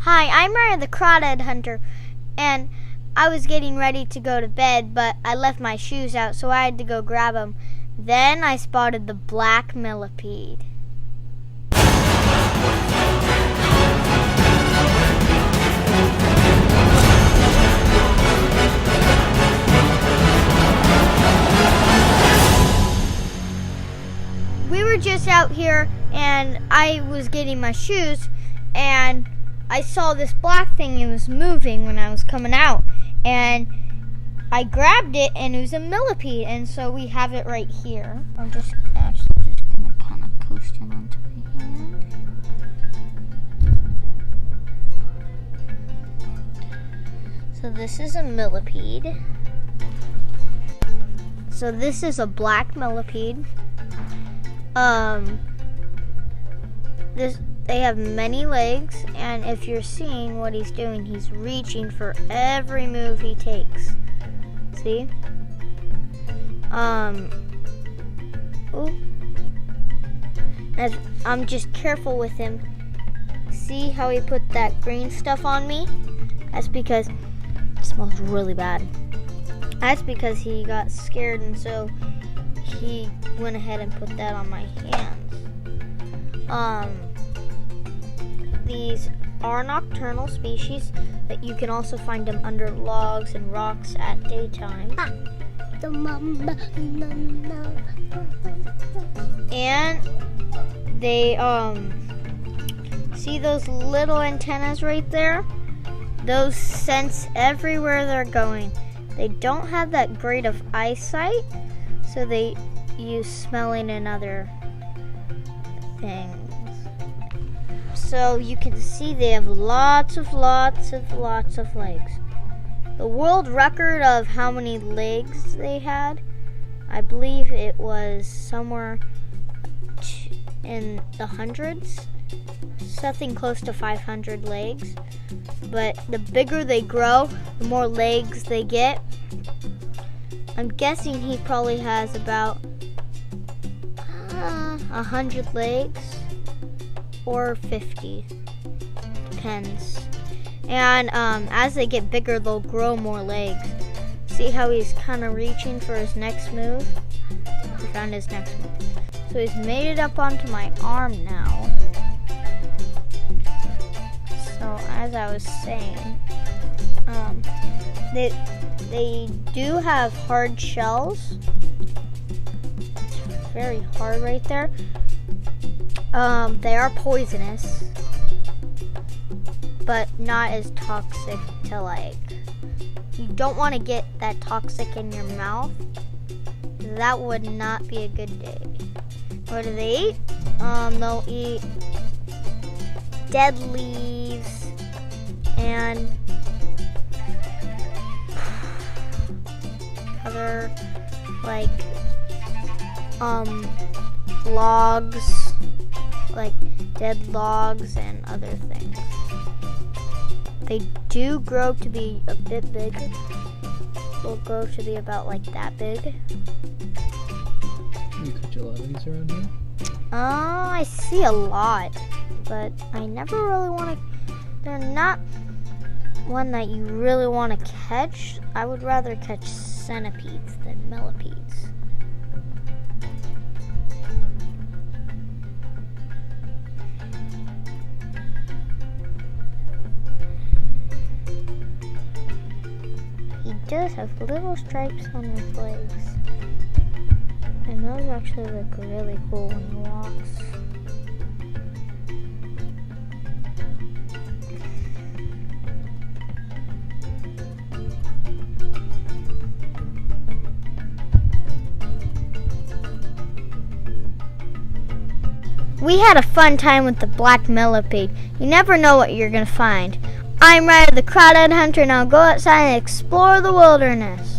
Hi, I'm Ryan the Crawdad Hunter, and I was getting ready to go to bed, but I left my shoes out, so I had to go grab them. Then I spotted the black millipede. We were just out here, and I was getting my shoes, and I saw this black thing. It was moving when I was coming out, and I grabbed it, and it was a millipede, and so we have it right here. I'm just actually gonna kind of coast it onto my hand. So this is a millipede. So this is a black millipede. They have many legs, and if you're seeing what he's doing, he's reaching for every move he takes. See? I'm just careful with him. See how he put that green stuff on me? That's because it smells really bad. That's because he got scared, and so he went ahead and put that on my hands. These are nocturnal species, but you can also find them under logs and rocks at daytime. And they, see those little antennas right there? Those sense everywhere they're going. They don't have that great of eyesight, so they use smelling and other things. So you can see they have lots of legs. The world record of how many legs they had, I believe it was somewhere in the hundreds, something close to 500 legs. But the bigger they grow, the more legs they get. I'm guessing he probably has about 100 legs. Or 50, depends. And as they get bigger, they'll grow more legs. See how he's kind of reaching for his next move? He found his next move. So he's made it up onto my arm now. So as I was saying, they do have hard shells. It's very hard right there. They are poisonous, but not as toxic to like. You don't want to get that toxic in your mouth. That would not be a good day. What do they eat? They'll eat dead leaves and other like logs. Like dead logs and other things. They do grow to be a bit big. They'll grow to be about like that big. You catch a lot of these around here? I see a lot, but I never really want to. They're not one that you really want to catch. I would rather catch centipedes than millipedes. He does have little stripes on his legs, and those actually look really cool when he walks. We had a fun time with the black millipede. You never know what you're going to find. I'm Ryder the Crawdad Hunter, now go outside and explore the wilderness.